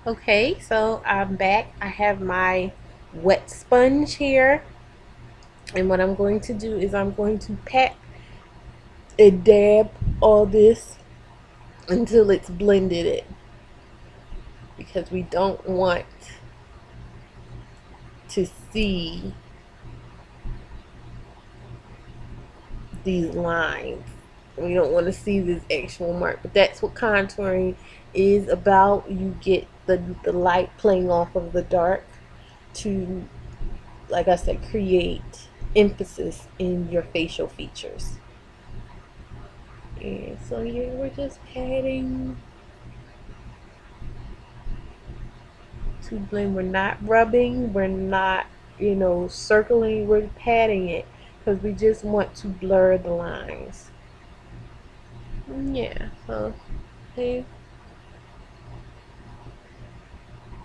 Okay, so I'm back. I have my wet sponge here, and what I'm going to do is I'm going to pat and dab all this until it's blended in, because we don't want to see these lines. We don't want to see this actual mark, but that's what contouring is about. You get the light playing off of the dark to, like I said, create emphasis in your facial features. And so yeah, we're just patting to blend. We're not rubbing, we're not, circling, we're patting it because we just want to blur the lines. Yeah, so okay,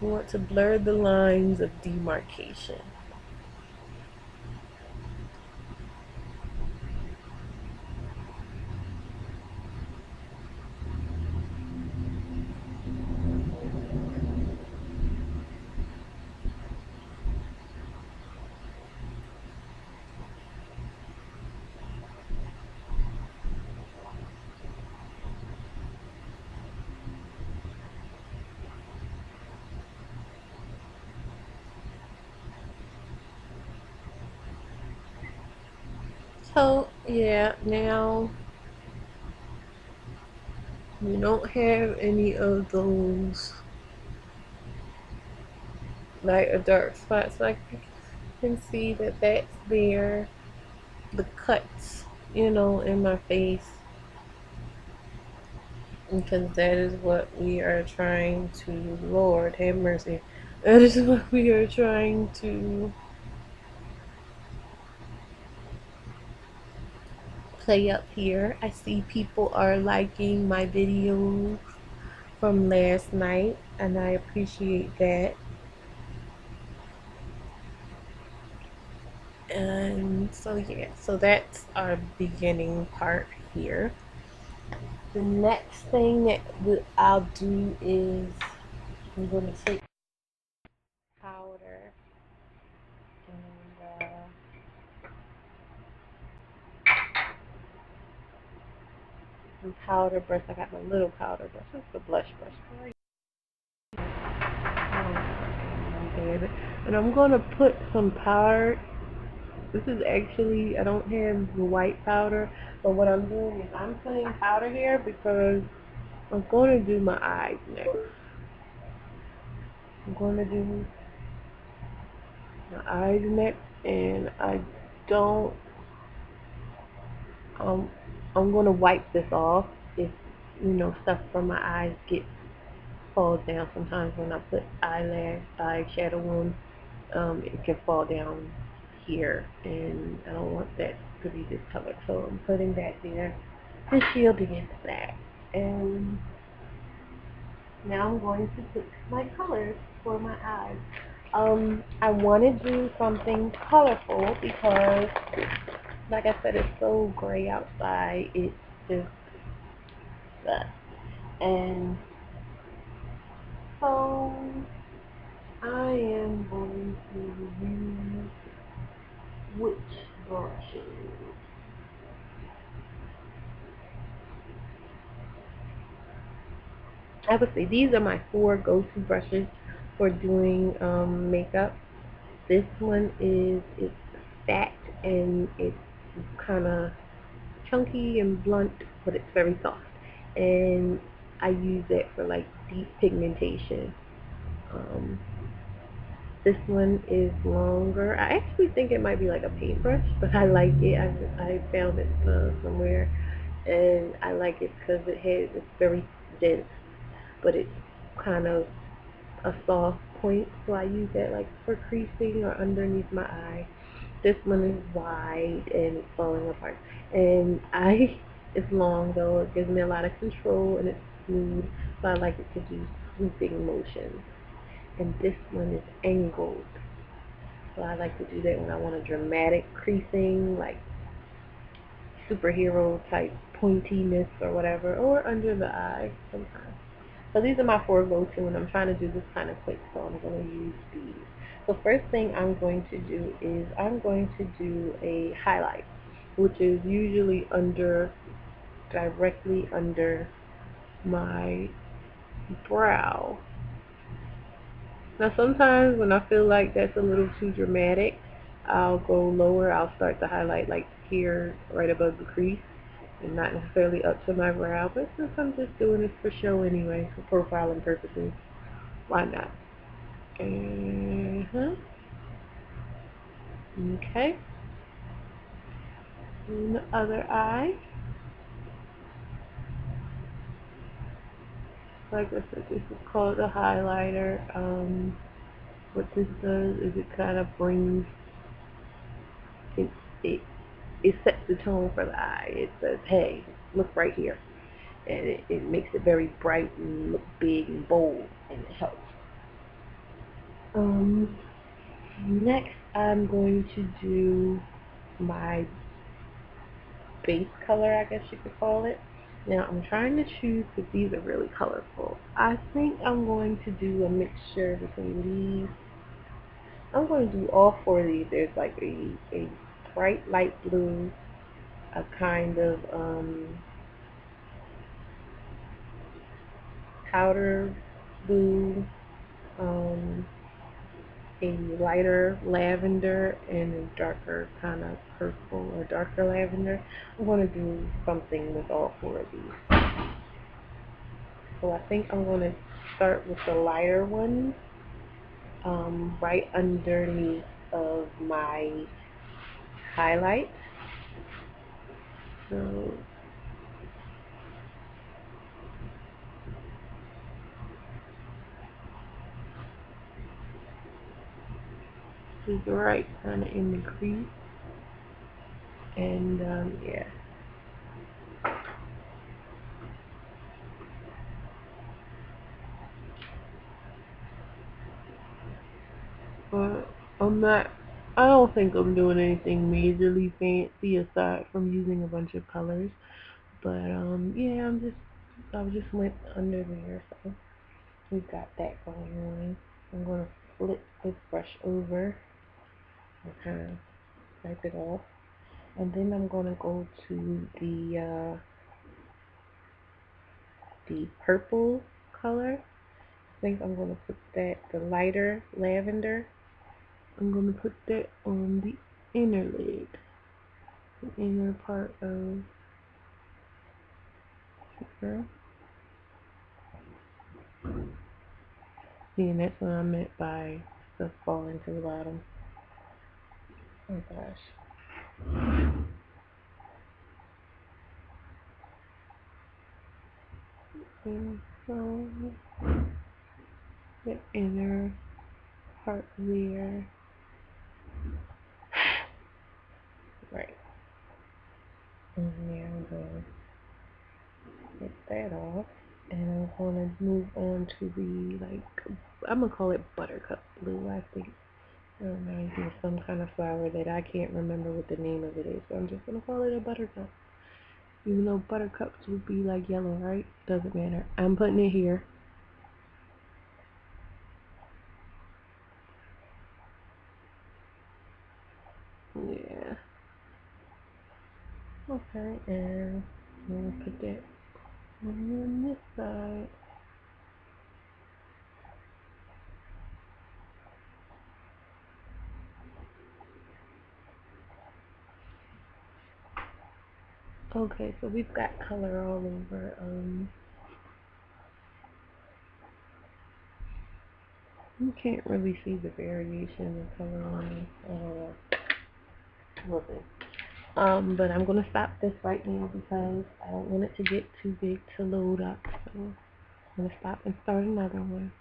we want to blur the lines of demarcation. So yeah, now we don't have any of those light or dark spots. Like you can see that that's there. The cuts, in my face, because that is what we are trying to, Lord have mercy, that is what we are trying to play up here. I see people are liking my videos from last night, and I appreciate that. And so yeah, so that's our beginning part here. The next thing that I'll do is I'm going to take powder and some powder brush. I got my little powder brush. That's the blush brush. And I'm going to put some powder. This is actually, I don't have the white powder, but what I'm doing is I'm putting powder here because I'm going to do my eyes next. I'm going to do my eyes next, and I don't, um, I'm going to wipe this off if, stuff from my eyes falls down. Sometimes when I put eyeshadow on, it can fall down here, and I don't want that to be discolored. So I'm putting that there to shield against that. And now I'm going to pick my colors for my eyes. I want to do something colorful because, like I said, it's so gray outside. It's just sucks. And so I am going to use which brushes? I would say these are my four go-to brushes for doing makeup. This one it's fat and it's kind of chunky and blunt, but it's very soft. And I use that for like deep pigmentation. Um, this one is longer. I actually think it might be like a paintbrush, but I like it. I found it somewhere, and I like it because it's very dense, but it's kind of a soft point, so I use that like for creasing or underneath my eye. This one is wide and it's falling apart, and it's long though. It gives me a lot of control and it's smooth, so I like it to do swooping motions. And this one is angled, so I like to do that when I want a dramatic creasing, like superhero type pointiness or whatever, or under the eye sometimes. So these are my four go-to, and I'm trying to do this kind of quick, so I'm going to use these. So first thing I'm going to do is I'm going to do a highlight, which is usually directly under my brow. Now sometimes when I feel like that's a little too dramatic, I'll go lower. I'll start to highlight like here, right above the crease, and not necessarily up to my brow. But since I'm just doing this for show anyway, for profiling purposes, why not? Okay. And the other eye. Like I said, this is called a highlighter. What this does is it kind of brings it, it it sets the tone for the eye. It says, hey, look right here. And it makes it very bright and look big and bold, and it helps. Next, I'm going to do my base color, I guess you could call it. Now, I'm trying to choose, because these are really colorful. I think I'm going to do a mixture between these. I'm going to do all four of these. There's like a bright light blue, a kind of powder blue, a lighter lavender, and a darker kind of purple or darker lavender. I'm going to do something with all four of these. So I think I'm going to start with the lighter one, right underneath of my highlight. So this is right kind of in the crease, and yeah. But I don't think I'm doing anything majorly fancy aside from using a bunch of colors. But yeah, I just went under there, so we've got that going on. I'm gonna flip this brush over and kind of wipe it off, and then I'm gonna go to the purple color. I think I'm gonna put that, the lighter lavender. I'm gonna put that on the inner lid, the inner part of here. See, and that's what I meant by stuff falling to the bottom. Oh gosh. And so the inner part there. Right. And now I'm going to get that off. And I'm going to move on to the, like, I'm going to call it buttercup blue, I think. It reminds me of some kind of flower that I can't remember what the name of it is. So I'm just going to call it a buttercup. Even though buttercups would be like yellow, right? Doesn't matter. I'm putting it here. Yeah. Okay, and I'm going to put that on this side. Okay, so we've got color all over. You can't really see the variation of color on this. But I'm gonna stop this right now because I don't want it to get too big to load up. So I'm gonna stop and start another one.